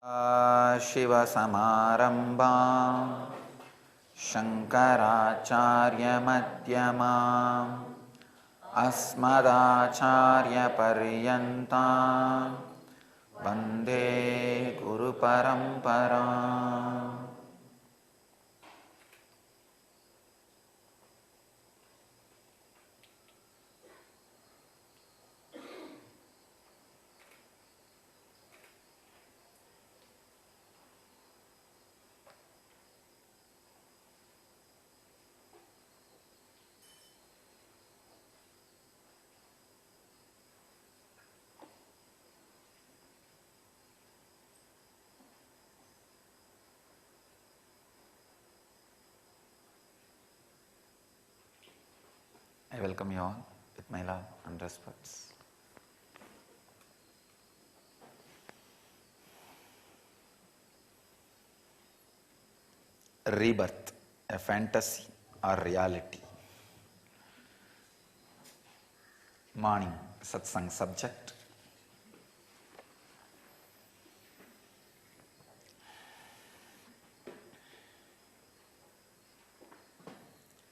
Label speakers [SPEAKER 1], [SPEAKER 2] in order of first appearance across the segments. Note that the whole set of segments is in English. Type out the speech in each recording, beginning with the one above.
[SPEAKER 1] शिवसमारम्भां शङ्कराचार्यमध्यमाम् अस्मदाचार्यपर्यन्तां वन्दे गुरुपरम्पराम्. I welcome you all with my love and respects. Rebirth, a fantasy or reality? Morning satsang subject.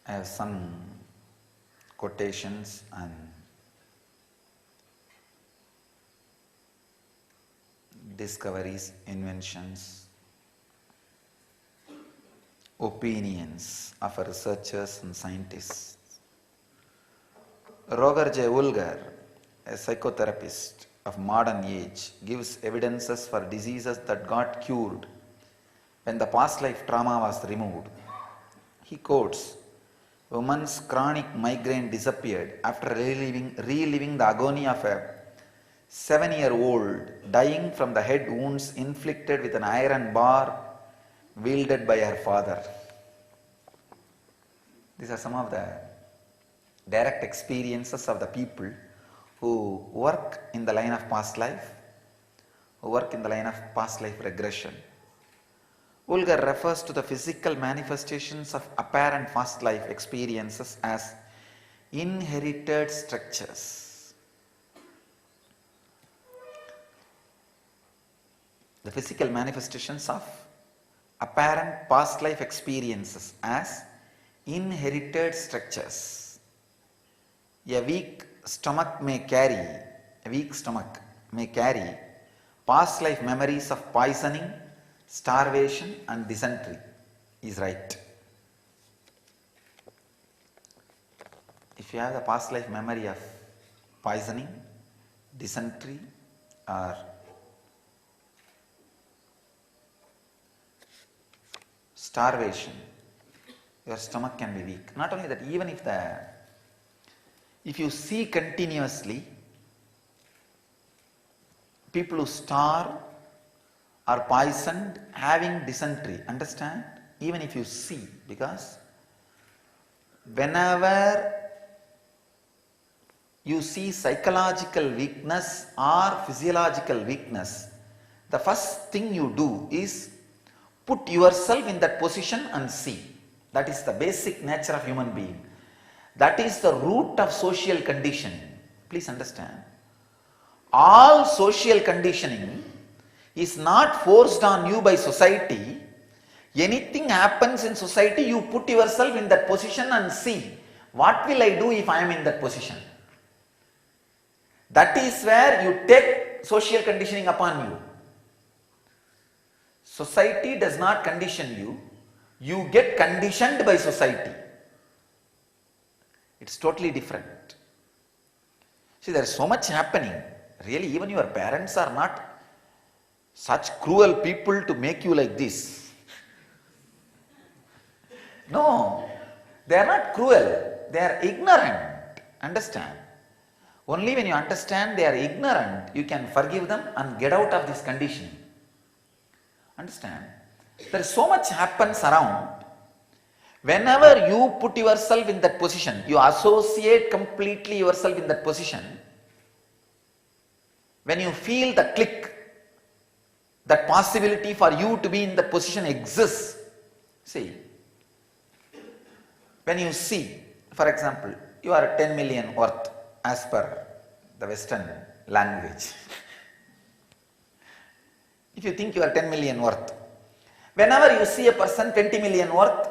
[SPEAKER 1] I have some quotations and discoveries, inventions, opinions of researchers and scientists. Roger J. Ulger, a psychotherapist of modern age, gives evidences for diseases that got cured when the past life trauma was removed. He quotes, "Woman's chronic migraine disappeared after reliving the agony of a 7-year-old dying from the head wounds inflicted with an iron bar wielded by her father." These are some of the direct experiences of the people who work in the line of past life, regression. Ulger refers to the physical manifestations of apparent past life experiences as inherited structures. The physical manifestations of apparent past life experiences as inherited structures. A weak stomach may carry past life memories of poisoning, starvation and dysentery. Is right. If you have the past life memory of poisoning, dysentery or starvation, your stomach can be weak. Not only that, even if you see continuously people who starve are poisoned, having dysentery, understand? Even if you see, because whenever you see psychological weakness or physiological weakness, the first thing you do is put yourself in that position and see. That is the basic nature of human being. That is the root of social conditioning. Please understand. All social conditioning is not forced on you by society. Anything happens in society, you put yourself in that position and see, what will I do if I am in that position? That is where you take social conditioning upon you. Society does not condition you, you get conditioned by society. It's totally different. See, there is so much happening. Really, even your parents are not such cruel people to make you like this. No, they are not cruel, they are ignorant. Understand? Only when you understand they are ignorant, you can forgive them and get out of this conditioning. Understand? There is so much happens around. Whenever you put yourself in that position, you associate completely yourself in that position. When you feel the click, that possibility for you to be in that position exists. See, when you see, for example, you are 10 million worth as per the Western language. If you think you are 10 million worth, whenever you see a person 20 million worth,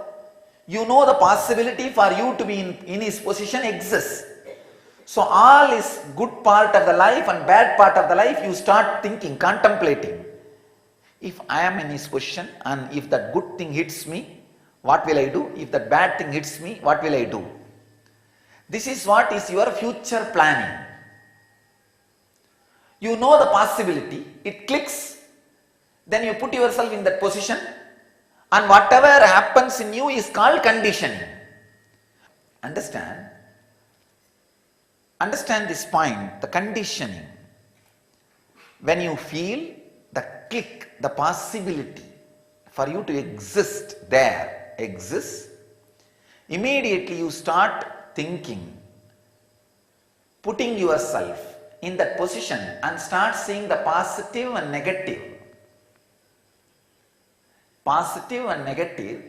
[SPEAKER 1] you know the possibility for you to be in his position exists. So all is good part of the life and bad part of the life, you start thinking, contemplating. If I am in his position and if that good thing hits me, what will I do? If that bad thing hits me, what will I do? This is what is your future planning. You know the possibility, it clicks, then you put yourself in that position, and whatever happens in you is called conditioning. Understand? Understand this point, the conditioning. When you feel the click, the possibility for you to exist there exists, immediately you start thinking, putting yourself in that position and start seeing the positive and negative. Positive and negative,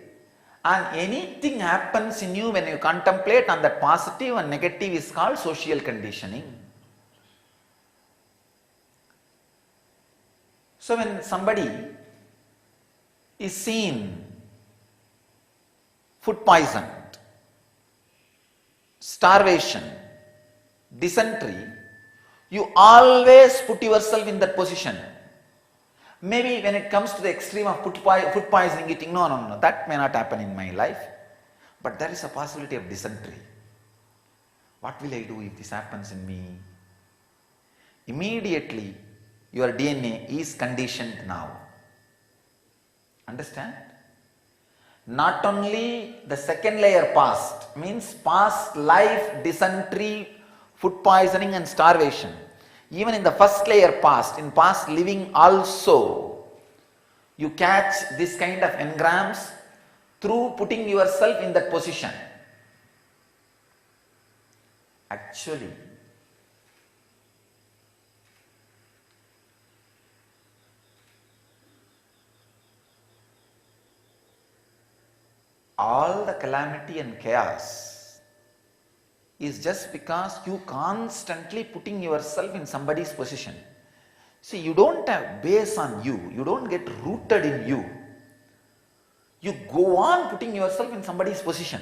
[SPEAKER 1] and anything happens in you when you contemplate on that positive and negative is called social conditioning. So when somebody is seen food poisoned, starvation, dysentery, you always put yourself in that position. Maybe when it comes to the extreme of food poisoning, you think, no, that may not happen in my life. But there is a possibility of dysentery. What will I do if this happens in me? Immediately, your DNA is conditioned now. Understand? Not only the second layer past, means past life, dysentery, food poisoning and starvation. Even in the first layer past, in past living also, you catch this kind of engrams through putting yourself in that position. Actually, all the calamity and chaos is just because you constantly putting yourself in somebody's position. See, you don't have base on you. You don't get rooted in you. You go on putting yourself in somebody's position.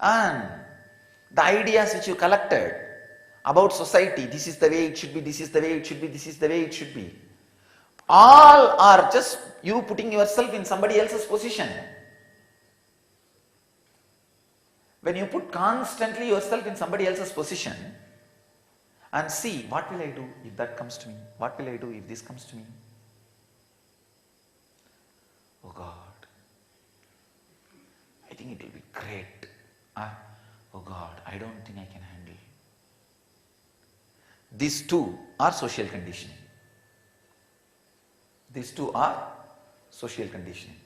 [SPEAKER 1] And the ideas which you collected about society, this is the way it should be, this is the way it should be, this is the way it should be, all are just you putting yourself in somebody else's position. When you put constantly yourself in somebody else's position and see, what will I do if that comes to me? What will I do if this comes to me? Oh God, I think it will be great. Oh God, I don't think I can handle. These two are social conditioning. These two are social conditioning.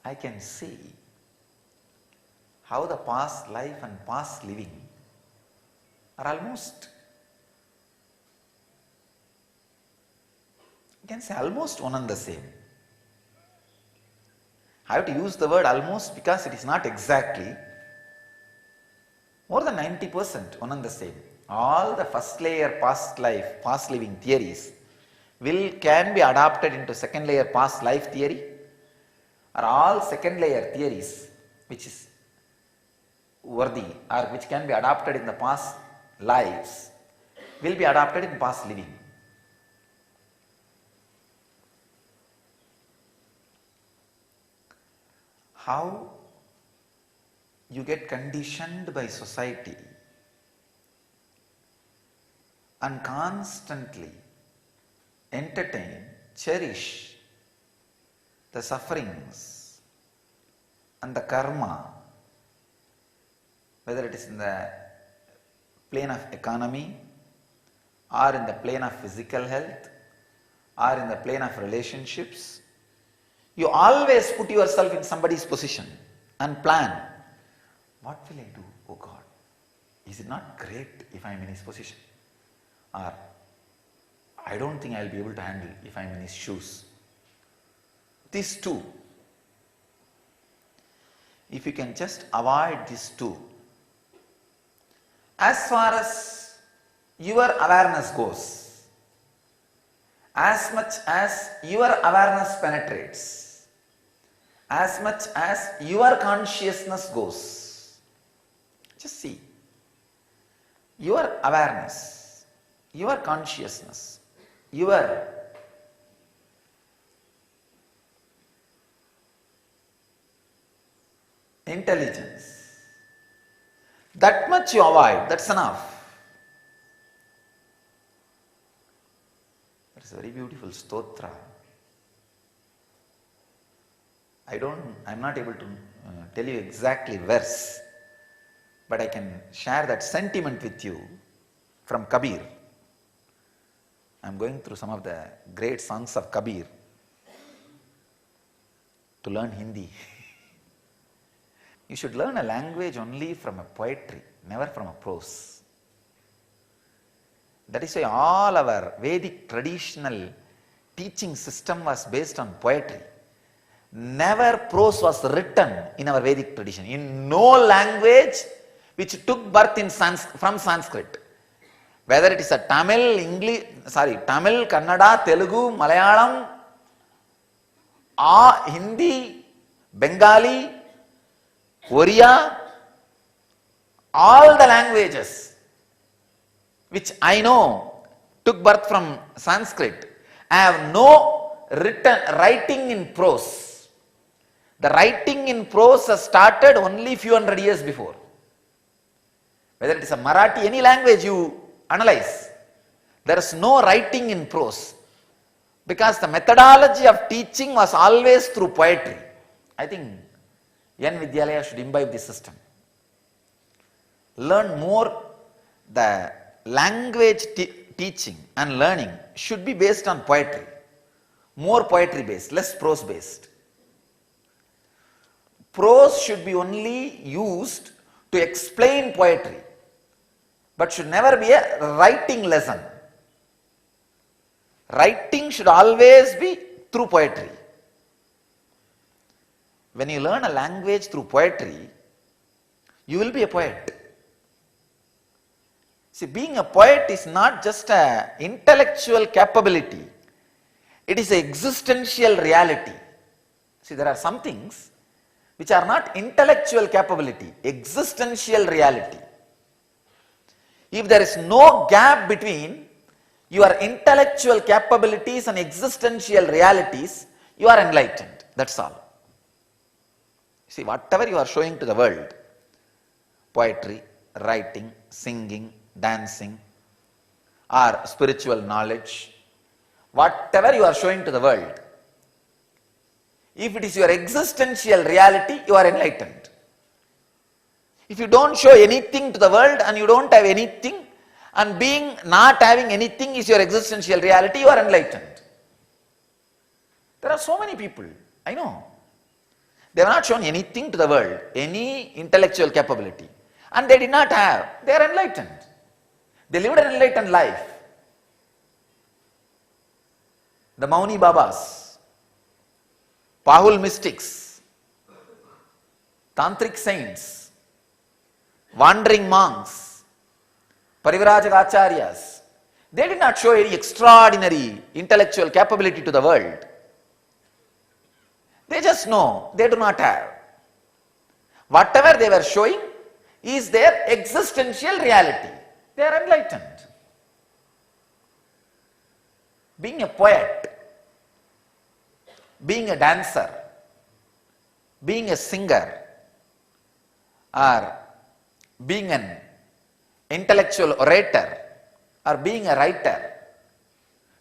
[SPEAKER 1] I can see how the past life and past living are almost, you can say almost one and the same. I have to use the word almost because it is not exactly. More than 90% one and the same. All the first layer past life, past living theories can be adapted into second layer past life theory, are all second layer theories which is worthy or which can be adapted in the past lives will be adapted in past living. How you get conditioned by society and constantly entertain, cherish the sufferings and the karma, whether it is in the plane of economy or in the plane of physical health or in the plane of relationships, you always put yourself in somebody's position and plan, what will I do? Oh God, is it not great if I am in his position? or I don't think I'll be able to handle if I'm in his shoes. These two, if you can just avoid these two, as far as your awareness goes, as much as your awareness penetrates, as much as your consciousness goes, just see, your awareness, your consciousness, your intelligence, that much you avoid, that's enough. That's a very beautiful stotra. I'm not able to tell you exactly verse, but I can share that sentiment with you from Kabir. I'm going through some of the great songs of Kabir to learn Hindi. You should learn a language only from a poetry, never from a prose. That is why all our Vedic traditional teaching system was based on poetry. Never prose was written in our Vedic tradition, in no language which took birth from Sanskrit. Whether it is a Tamil, Kannada, Telugu, Malayalam, or Hindi, Bengali, Oriya, all the languages which I know took birth from Sanskrit. I have no writing in prose. The writing in prose has started only few hundred years before. Whether it is a Marathi, any language you analyze, there is no writing in prose, because the methodology of teaching was always through poetry. I think Yan Vidyalaya should imbibe this system. Learn more. The language teaching and learning should be based on poetry. More poetry based, less prose based. Prose should be only used to explain poetry, but should never be a writing lesson. Writing should always be through poetry. When you learn a language through poetry, you will be a poet. See, being a poet is not just an intellectual capability, it is an existential reality. See, there are some things which are not intellectual capability, existential reality. If there is no gap between your intellectual capabilities and existential realities, you are enlightened. That's all. See, whatever you are showing to the world, poetry, writing, singing, dancing, or spiritual knowledge, whatever you are showing to the world, if it is your existential reality, you are enlightened. If you don't show anything to the world and you don't have anything, and being not having anything is your existential reality, you are enlightened. There are so many people, I know, they have not shown anything to the world, any intellectual capability, and they did not have, they are enlightened. They lived an enlightened life. The Mauni Babas, Pahul mystics, Tantric saints, wandering monks, Parivrajaka acharyas, they did not show any extraordinary intellectual capability to the world. They just know they do not have. Whatever they were showing is their existential reality. They are enlightened. Being a poet, being a dancer, being a singer, or being an intellectual orator, or being a writer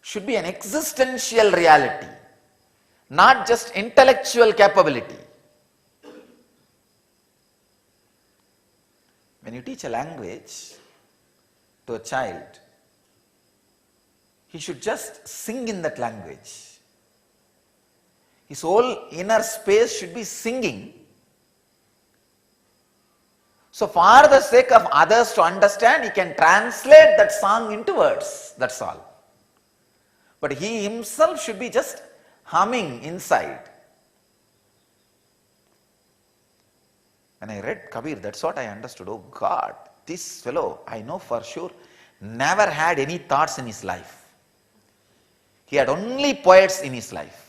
[SPEAKER 1] should be an existential reality, not just intellectual capability. When you teach a language to a child, he should just sing in that language. His whole inner space should be singing, So for the sake of others to understand, he can translate that song into words, that's all. But he himself should be just humming inside. When I read Kabir, that's what I understood. Oh God, this fellow, I know for sure, never had any thoughts in his life. He had only poets in his life.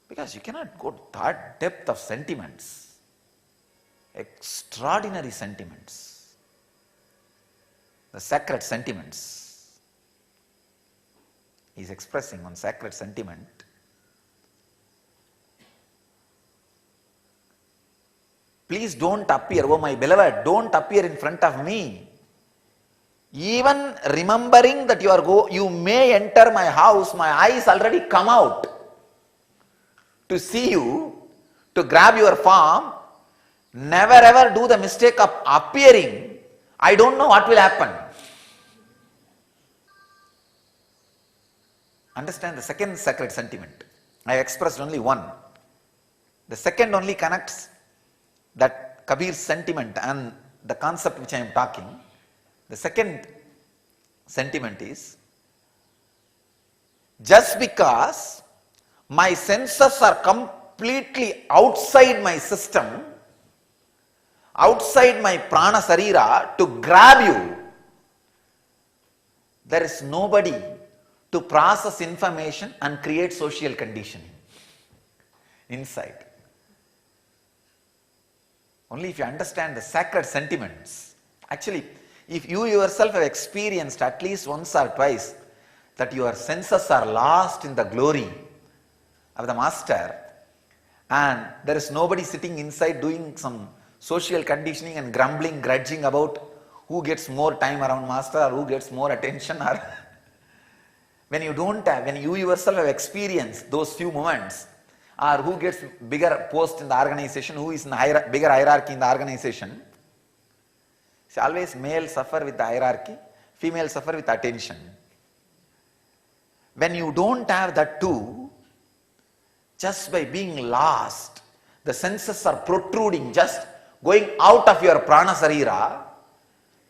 [SPEAKER 1] Because you cannot go to that depth of sentiments. Extraordinary sentiments. The sacred sentiments. He is expressing one sacred sentiment. Please don't appear, oh my beloved, don't appear in front of me. Even remembering that you may enter my house, my eyes already come out to see you, to grab your form. Never ever do the mistake of appearing. I don't know what will happen. Understand the second sacred sentiment. I expressed only one. The second only connects that Kabir's sentiment and the concept which I am talking. The second sentiment is, just because my senses are completely outside my system, outside my prana sarira to grab you, there is nobody to process information and create social conditioning inside. Only if you understand the sacred sentiments. Actually, if you yourself have experienced at least once or twice that your senses are lost in the glory of the Master, and there is nobody sitting inside doing some social conditioning and grumbling, grudging about who gets more time around Master or who gets more attention, or when you yourself have experienced those few moments, or who gets bigger post in the organization, who is in bigger hierarchy in the organization. See, always male suffer with the hierarchy, female suffer with attention. When you don't have that too, just by being lost, the senses are protruding, just going out of your prana sarira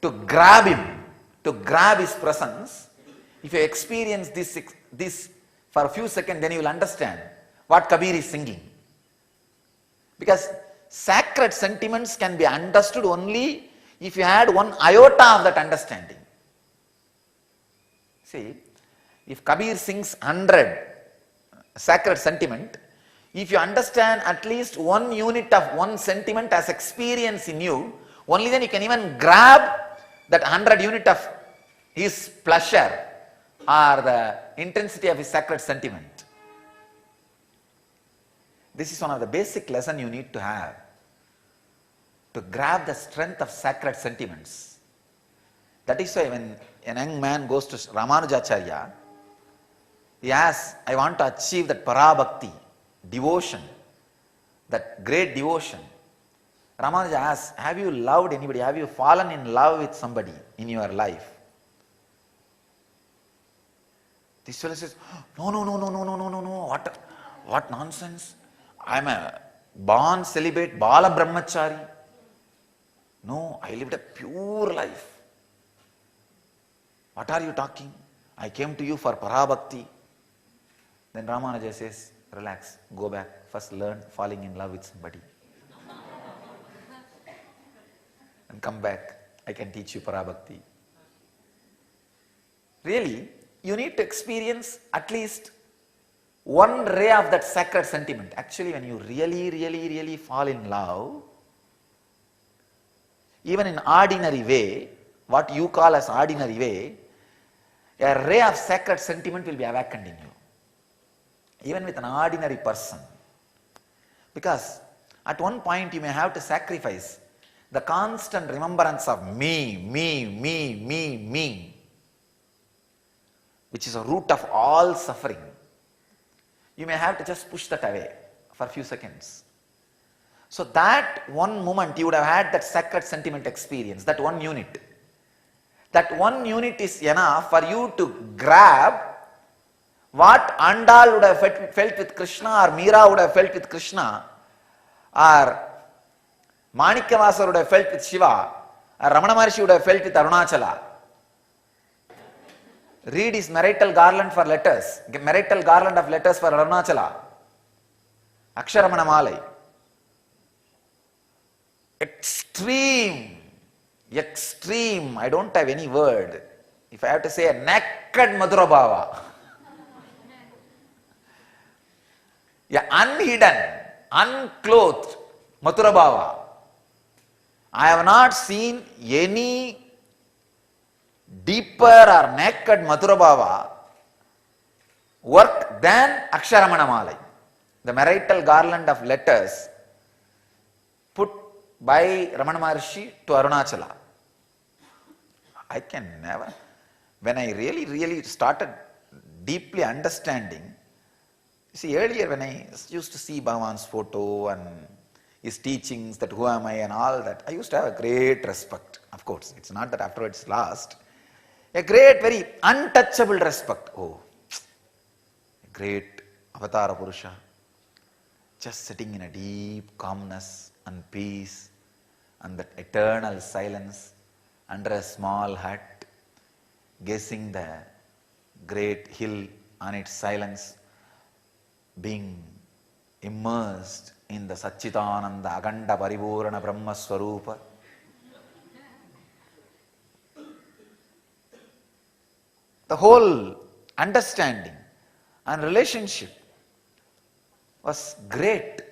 [SPEAKER 1] to grab him, to grab his presence. If you experience this for a few seconds, then you will understand what Kabir is singing. Because sacred sentiments can be understood only if you had one iota of that understanding. See, if Kabir sings 100 sacred sentiment, if you understand at least one unit of one sentiment as experience in you, only then you can even grab that 100 unit of his pleasure or the intensity of his sacred sentiment. This is one of the basic lessons you need to have to grab the strength of sacred sentiments. That is why when a young man goes to Ramanujacharya, he asks, I want to achieve that parabhakti, devotion, that great devotion. Ramanuja asks, have you loved anybody? Have you fallen in love with somebody in your life? This fellow says, no, what nonsense? I am a born celibate, Bala Brahmachari. No, I lived a pure life. What are you talking? I came to you for parabhakti. Then Ramanuja says, relax, go back, first learn falling in love with somebody. And come back, I can teach you parabhakti. Really, you need to experience at least one ray of that sacred sentiment. Actually, when you really fall in love, even in ordinary way, what you call as ordinary way, a ray of sacred sentiment will be awakened in you. Even with an ordinary person. Because at one point you may have to sacrifice the constant remembrance of me, which is a root of all suffering. You may have to just push that away for a few seconds. So that one moment you would have had that sacred sentiment experience, that one unit. That one unit is enough for you to grab what Andal would have felt with Krishna, or Meera would have felt with Krishna, or Manikyavasara would have felt with Shiva, or Ramana Maharshi would have felt with Arunachala. Read his marital garland for letters, marital garland of letters for Arunachala. Aksharamana Malai. Extreme, extreme, I don't have any word. If I have to say a naked Madhura Bhava. Yeah, unhidden, unclothed Mathura Bhava. I have not seen any deeper or naked Mathura Bhava work than Aksharamana Malai, the marital garland of letters put by Ramana Maharshi to Arunachala. I can never, when I really started deeply understanding, see, earlier when I used to see Bhagavan's photo and his teachings, that who am I and all that, I used to have a great respect. Of course, it's not that afterwards lost. A great, very untouchable respect. Oh, a great Avatara Purusha, just sitting in a deep calmness and peace and that eternal silence under a small hut, gazing the great hill on its silence, being immersed in the Satchitananda Aganda Paripurana Brahma Swarupa. The whole understanding and relationship was great.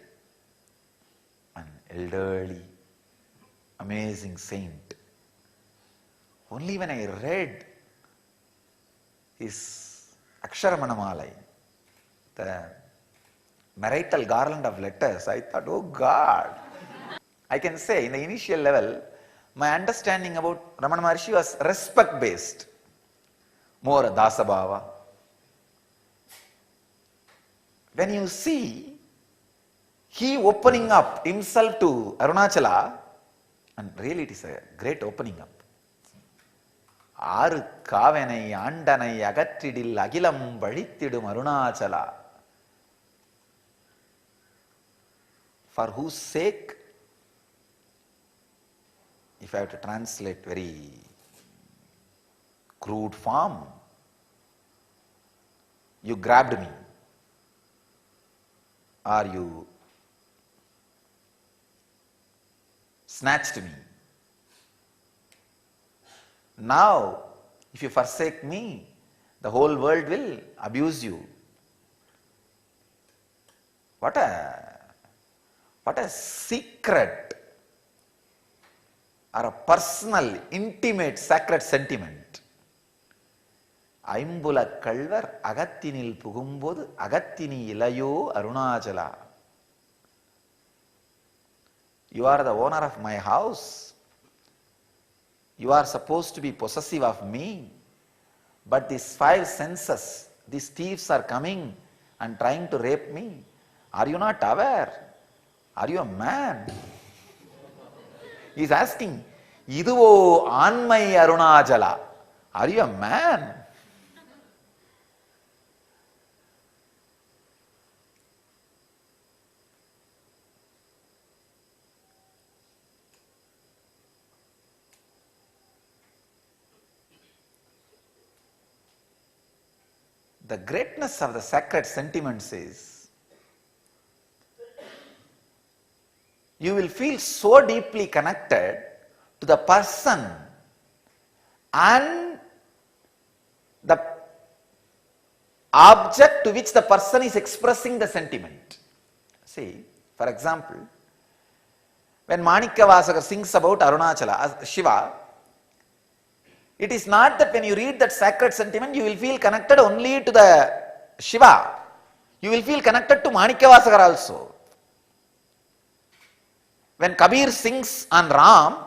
[SPEAKER 1] An elderly, amazing saint. Only when I read his Aksharamana Malai, the marital garland of letters, I thought, oh God. I can say in the initial level, my understanding about Ramana Maharshi was respect based, more dasabhava. When you see he opening up himself to Arunachala, and really it is a great opening up. Aru kavenai andanai agattidil agilam valittidum Arunachala. For whose sake, if I have to translate very crude form, you grabbed me, or you snatched me. Now, if you forsake me, the whole world will abuse you. What a secret or a personal, intimate, sacred sentiment. Aimbula kalvar agattinil pugumbodu agattini ilayo Arunachala. You are the owner of my house. You are supposed to be possessive of me. But these five senses, these thieves are coming and trying to rape me. Are you not aware? Are you a man? He is asking, Iduvo anmai Arunachala. Are you a man? The greatness of the sacred sentiments is, you will feel so deeply connected to the person and the object to which the person is expressing the sentiment. See, for example, when Manikyavasaka sings about Arunachala, Shiva, it is not that when you read that sacred sentiment, you will feel connected only to the Shiva. You will feel connected to Manikyavasaka also. When Kabir sings on Ram,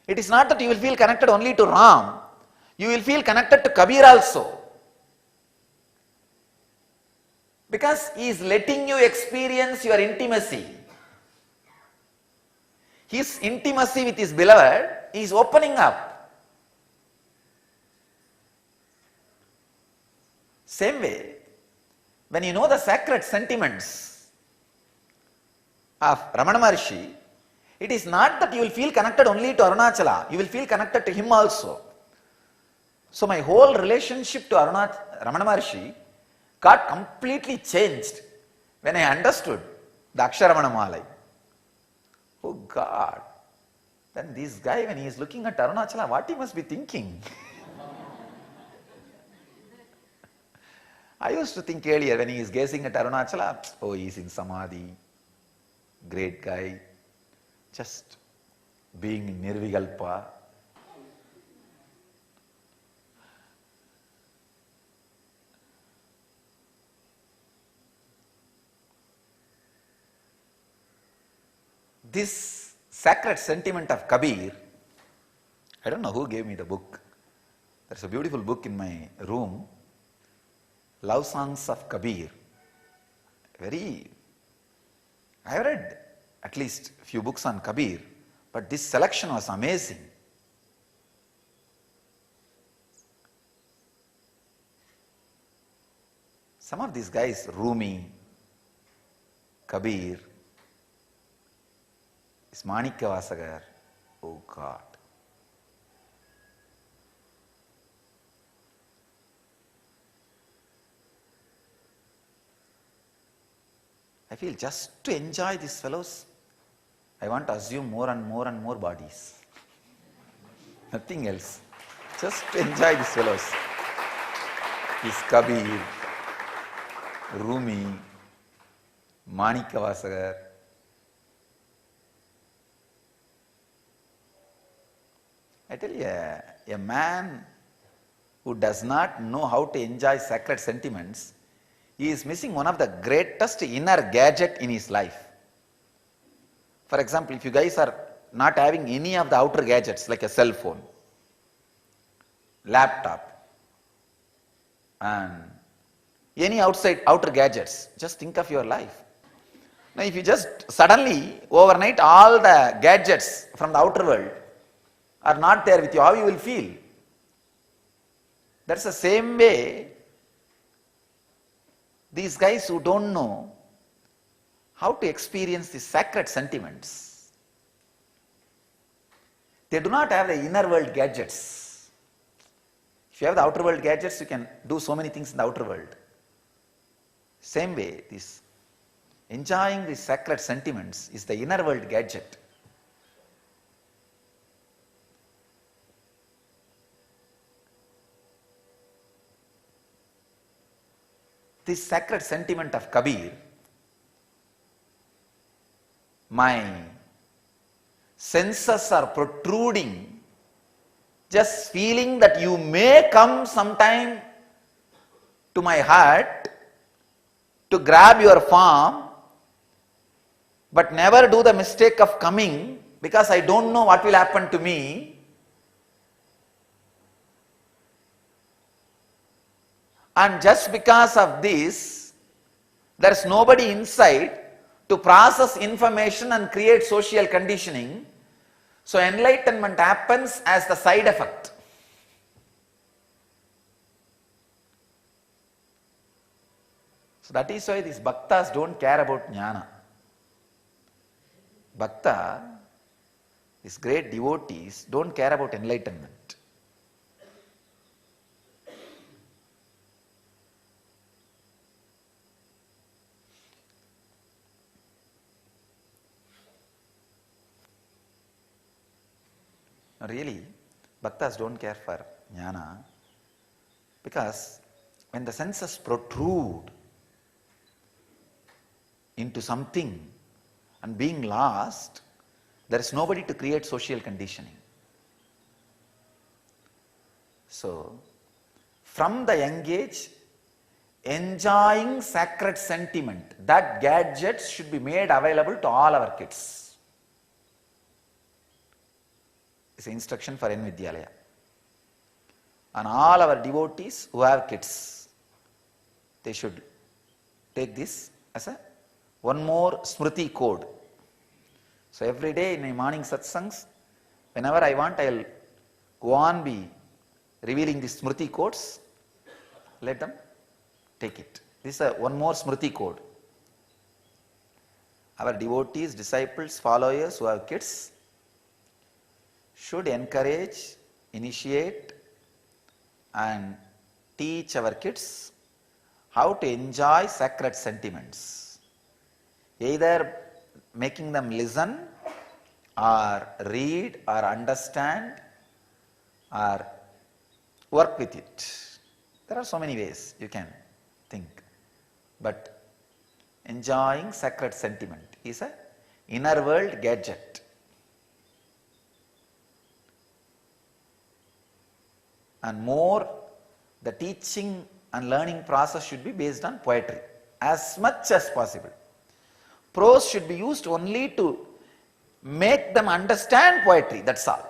[SPEAKER 1] it is not that you will feel connected only to Ram. You will feel connected to Kabir also. Because he is letting you experience your intimacy. His intimacy with his beloved is opening up. Same way, when you know the sacred sentiments of Ramana Maharshi, It is not that you will feel connected only to Arunachala, you will feel connected to him also. So my whole relationship to Ramana Maharshi got completely changed when I understood the Aksharamana Malai. Oh God! Then this guy, when he is looking at Arunachala, what he must be thinking? I used to think earlier when he is gazing at Arunachala, oh, he is in Samadhi, great guy, just being in Nirvikalpa. This sacred sentiment of Kabir, I don't know who gave me the book. There's a beautiful book in my room, Love Songs of Kabir. I have read at least a few books on Kabir, but this selection was amazing. Some of these guys, Rumi, Kabir, is Manikya Vasagar, oh God. I feel just to enjoy these fellows, I want to assume more and more and more bodies. Nothing else. Just to enjoy these fellows. This Kabir, Rumi, Manikya Vasagar. I tell you, a man who does not know how to enjoy sacred sentiments, he is missing one of the greatest inner gadget in his life. For example, if you guys are not having any of the outer gadgets like a cell phone, laptop, and any outer gadgets, just think of your life. Now if you just suddenly, overnight, all the gadgets from the outer world are not there with you, how you will feel? That's the same way these guys who don't know how to experience the sacred sentiments, they do not have the inner world gadgets. If you have the outer world gadgets, you can do so many things in the outer world. Same way, this enjoying the sacred sentiments is the inner world gadget. This sacred sentiment of Kabir, my senses are protruding, just feeling that you may come sometime to my heart to grab your form, but never do the mistake of coming because I don't know what will happen to me. And just because of this, there is nobody inside to process information and create social conditioning. So enlightenment happens as the side effect. So that is why these bhaktas don't care about jnana. Bhakta, these great devotees, don't care about enlightenment. Really, bhaktas don't care for jnana because when the senses protrude into something and being lost, there is nobody to create social conditioning. So, from the young age, enjoying sacred sentiment, that gadgets should be made available to all our kids. It's an instruction for N Vidyalaya. And all our devotees who have kids, they should take this as one more Smriti code. So every day in my morning satsangs, whenever I want, I will go on be revealing these Smriti codes. Let them take it. This is one more Smriti code. our devotees, disciples, followers who have kids should encourage, initiate and teach our kids how to enjoy sacred sentiments, either making them listen or read or understand or work with it. There are so many ways you can think, but enjoying sacred sentiment is a inner world gadget. And more, the teaching and learning process should be based on poetry as much as possible. Prose should be used only to make them understand poetry, that's all.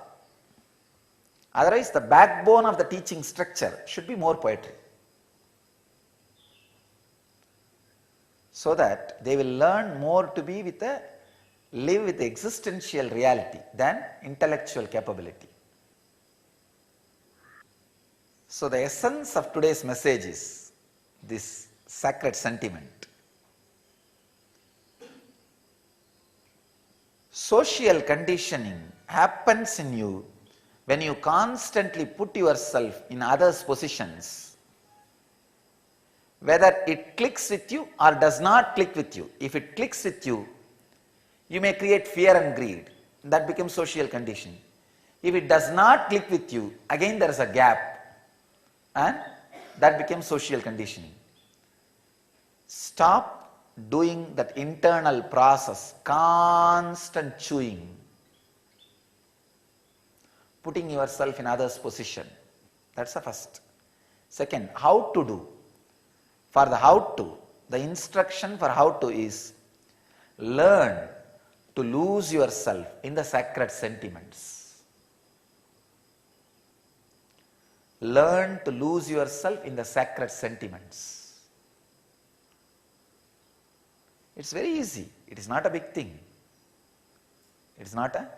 [SPEAKER 1] Otherwise, the backbone of the teaching structure should be more poetry, so that they will learn more to be live with the existential reality than intellectual capability. So the essence of today's message is this sacred sentiment. Social conditioning happens in you when you constantly put yourself in others' positions, whether it clicks with you or does not click with you. If it clicks with you, you may create fear and greed. That becomes social conditioning. If it does not click with you, again there is a gap, and that becomes social conditioning. Stop doing that internal process, constant chewing, putting yourself in others' position. That's the first. Second, how to do. For the how to, the instruction for how to is learn to lose yourself in the sacred sentiments. Learn to lose yourself in the sacred sentiments. It's very easy. It is not a big thing. It is not a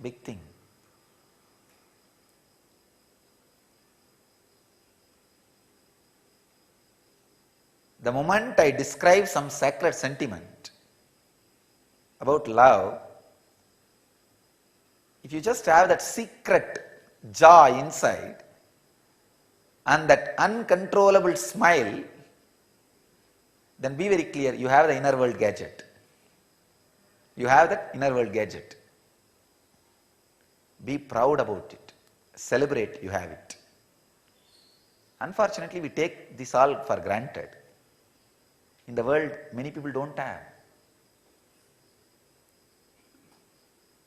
[SPEAKER 1] big thing. The moment I describe some sacred sentiment about love, if you just have that secret joy inside and that uncontrollable smile, then be very clear, you have the inner world gadget. You have that inner world gadget. Be proud about it. Celebrate you have it. Unfortunately, we take this all for granted. In the world, many people don't have.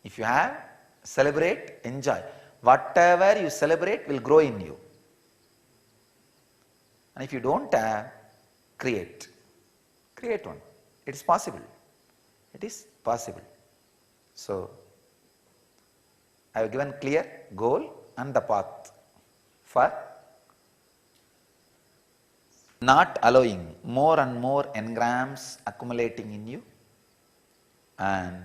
[SPEAKER 1] If you have, celebrate, enjoy. Whatever you celebrate will grow in you. And if you don't have, create. Create one. It is possible. It is possible. So, I have given clear goal and the path for not allowing more and more engrams accumulating in you and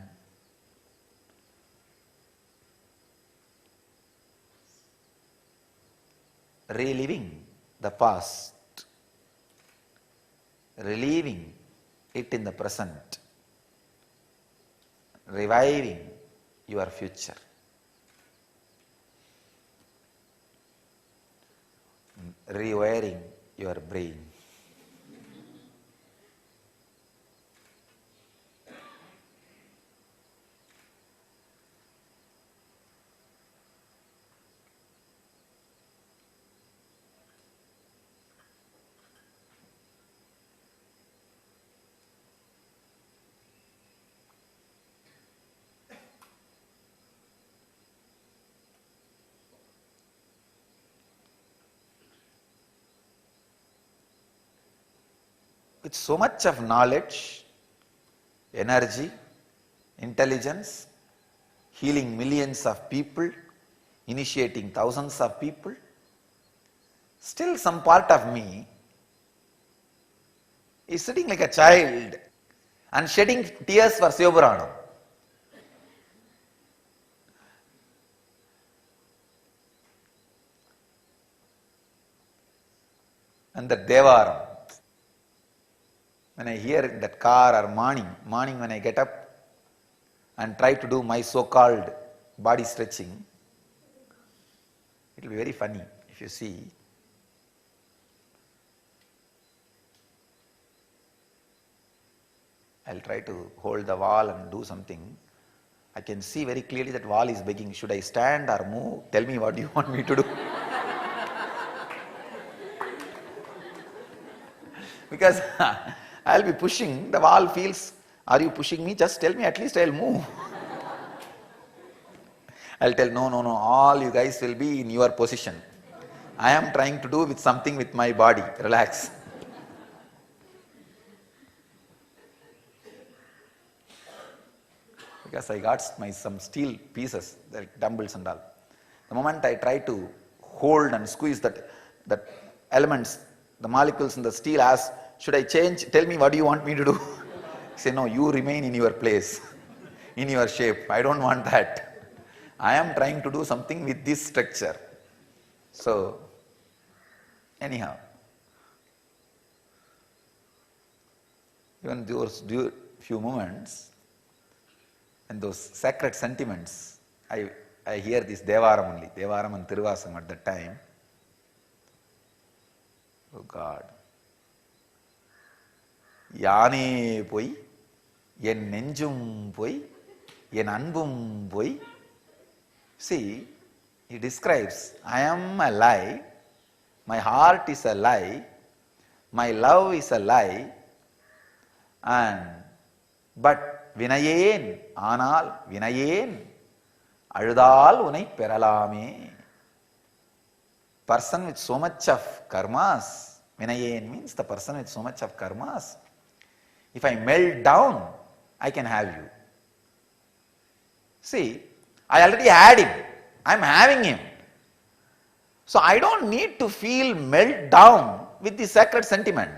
[SPEAKER 1] reliving the past, reliving it in the present, reviving your future. Rewiring your brain. With so much of knowledge, energy, intelligence, healing millions of people, initiating thousands of people, still some part of me is sitting like a child and shedding tears for Sivapuranam. And the Devaram. when I hear in that car or morning when I get up and try to do my so-called body stretching, it will be very funny if you see. I'll try to hold the wall and do something. I can see very clearly that wall is begging, should I stand or move? Tell me what you want me to do. Because I'll be pushing, the wall feels, are you pushing me? Just tell me, at least I'll move. I'll tell, no, all you guys will be in your position. I am trying to do with something with my body, relax. Because I got some steel pieces, like dumbbells and all. The moment I try to hold and squeeze that elements, the molecules in the steel, ask, should I change? Tell me what do you want me to do? Say, no, you remain in your place, in your shape. I don't want that. I am trying to do something with this structure. So, anyhow, even those few moments and those sacred sentiments, I hear this Devaram only, Devaram and Tiruvasam at that time. Oh God. Yane poi, yen nenjum poi, yen anbum poi. See, he describes, I am a lie, my heart is a lie, my love is a lie, but vinayen, anal, vinayen, aludal unai peralame. Person with so much of karmas, vinayen means the person with so much of karmas. If I melt down, I can have you. See, I already had him. I am having him. So I don't need to feel melt down with the sacred sentiment.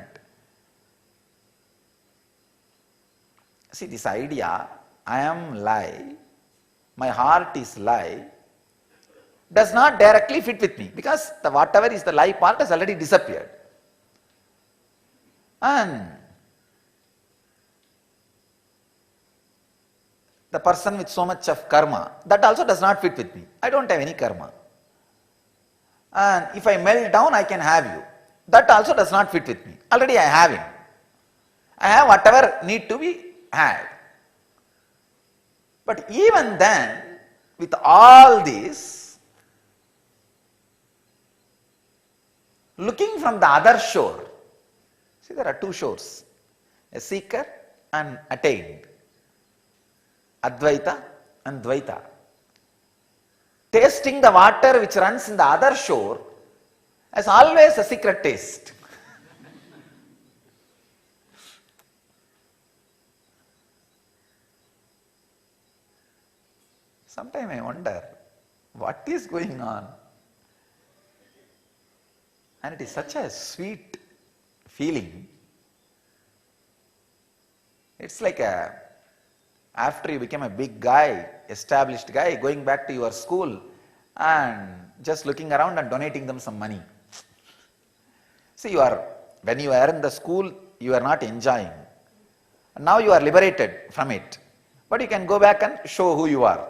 [SPEAKER 1] See, this idea, I am lie, my heart is lie, does not directly fit with me, because whatever is the lie part has already disappeared. And the person with so much of karma, that also does not fit with me. I don't have any karma. And if I melt down, I can have you. That also does not fit with me. Already I have him. I have whatever need to be had. But even then, with all this, looking from the other shore, see, there are two shores, a seeker and attained. Advaita and Dvaita. Tasting the water which runs in the other shore has always a secret taste. Sometimes I wonder, what is going on? And it is such a sweet feeling. It's like after you become a big guy, established guy, going back to your school and just looking around and donating them some money. See, when you are in the school, you are not enjoying. Now you are liberated from it. But you can go back and show who you are.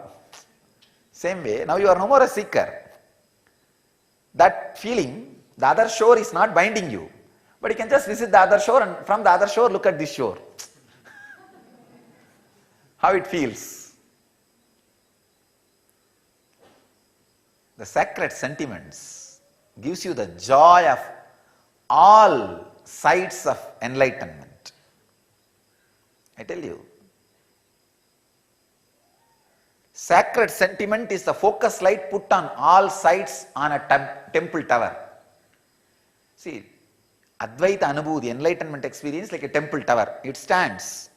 [SPEAKER 1] Same way, now you are no more a seeker. That feeling, the other shore is not binding you. But you can just visit the other shore and from the other shore look at this shore. How it feels. The sacred sentiments gives you the joy of all sides of enlightenment. I tell you, sacred sentiment is the focus light put on all sides on a temple tower. See, Advaita Anubhuti, enlightenment experience, like a temple tower. It stands.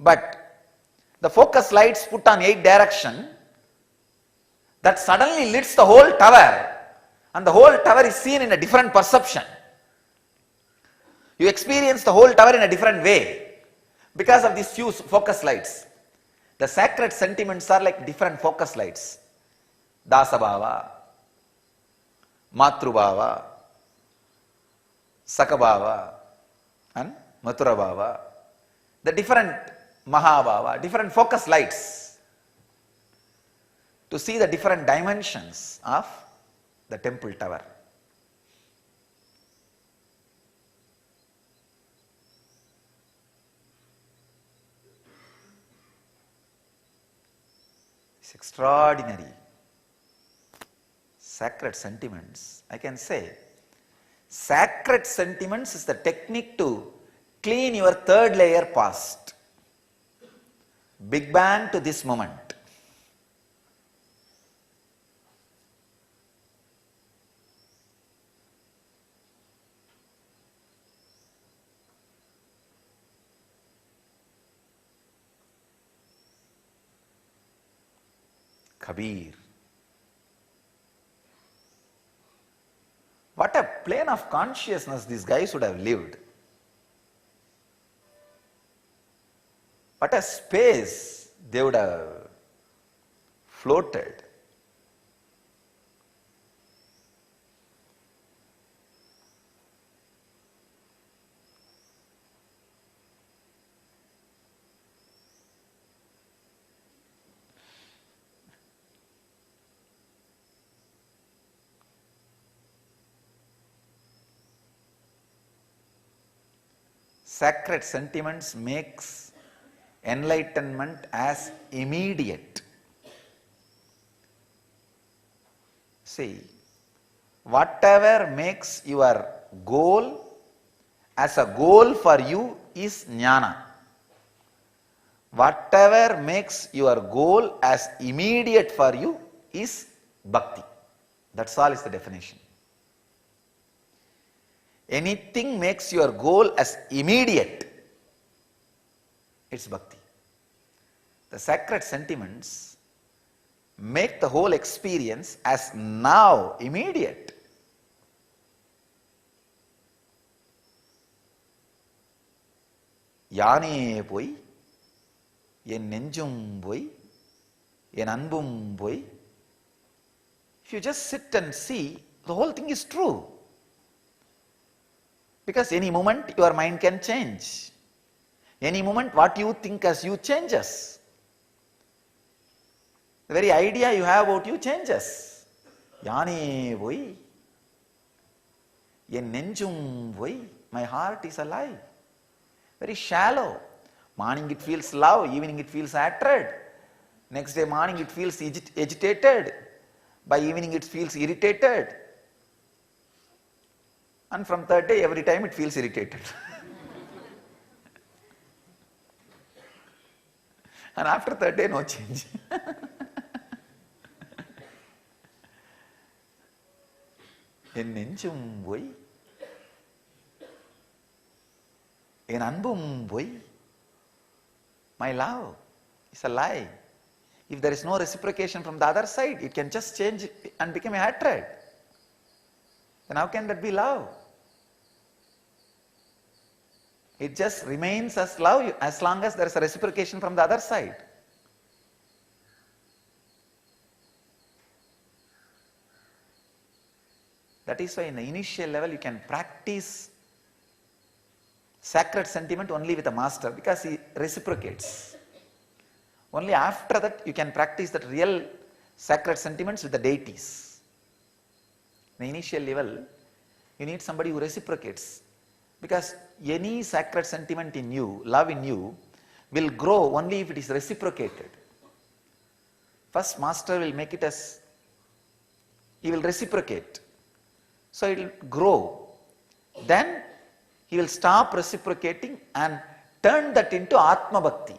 [SPEAKER 1] But the focus lights put on 8 direction, that suddenly lights the whole tower, and the whole tower is seen in a different perception. You experience the whole tower in a different way because of these few focus lights. The sacred sentiments are like different focus lights. Dasabhava, Matrubhava, Sakabhava, and Mathura Bhava, the different Mahabhava, different focus lights to see the different dimensions of the temple tower. It's extraordinary, sacred sentiments. I can say, sacred sentiments is the technique to clean your third layer past. Big Bang to this moment. Kabir. What a plane of consciousness these guys would have lived. What a space they would have floated. Sacred sentiments makes enlightenment as immediate. See, whatever makes your goal as a goal for you is jnana. Whatever makes your goal as immediate for you is bhakti. That's all is the definition. Anything makes your goal as immediate, it's bhakti. The sacred sentiments make the whole experience as now immediate. Yane poi, yen nenjum poi, yen anbum poi. If you just sit and see, the whole thing is true. Because any moment your mind can change. Any moment what you think as you changes. The very idea you have about you changes. Yane voi, yen nenjum voi, my heart is alive. Very shallow. Morning it feels love, evening it feels hatred. Next day morning it feels agitated. By evening it feels irritated. And from third day, every time it feels irritated. And after third day, no change. En nenjum voi, en anbum voi, my love is a lie. If there is no reciprocation from the other side, it can just change and become a hatred. Then how can that be love? It just remains as love as long as there is a reciprocation from the other side. That is why in the initial level you can practice sacred sentiment only with a master because he reciprocates. Only after that you can practice that real sacred sentiments with the deities. In the initial level you need somebody who reciprocates. Because any sacred sentiment in you, love in you, will grow only if it is reciprocated. First master will make it as, he will reciprocate. So it will grow. Then he will stop reciprocating and turn that into Atma Bhakti.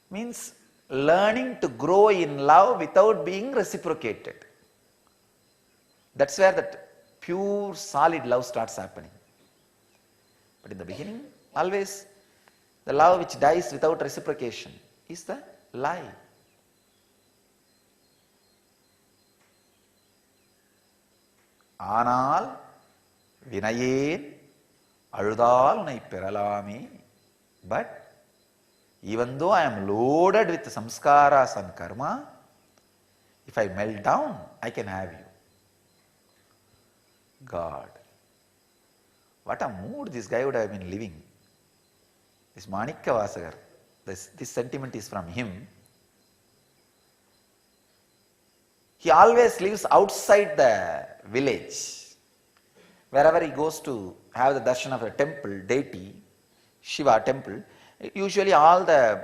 [SPEAKER 1] Means learning to grow in love without being reciprocated. That's where that pure solid love starts happening. But in the beginning, always the love which dies without reciprocation is the lie. Anal vinayen aludal unai peralame. But even though I am loaded with samskaras and karma, if I melt down, I can have you. God. What a mood this guy would have been living. This Manikya Vasagar, this sentiment is from him. He always lives outside the village. Wherever he goes to have the darshan of a temple, deity, Shiva temple, usually all the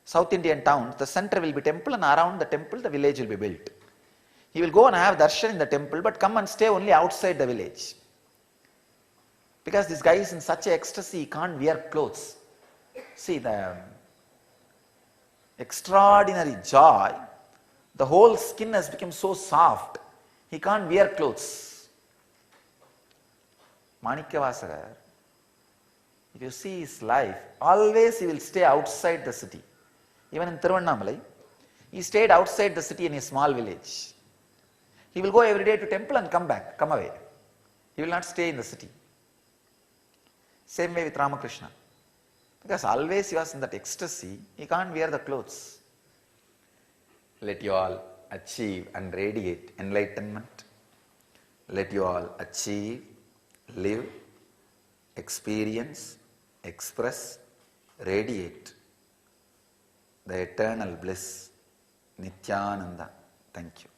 [SPEAKER 1] South Indian towns, the center will be temple and around the temple the village will be built. He will go and have darshan in the temple but come and stay only outside the village. Because this guy is in such a ecstasy, he can't wear clothes. See the extraordinary joy, the whole skin has become so soft, he can't wear clothes. Manikya Vasagar, if you see his life, always he will stay outside the city. Even in Tiruvannamalai, he stayed outside the city in a small village. He will go every day to temple and come back, come away. He will not stay in the city. Same way with Ramakrishna. Because always he was in that ecstasy, he can't wear the clothes. Let you all achieve and radiate enlightenment. Let you all achieve, live, experience, express, radiate the eternal bliss. Nithyananda. Thank you.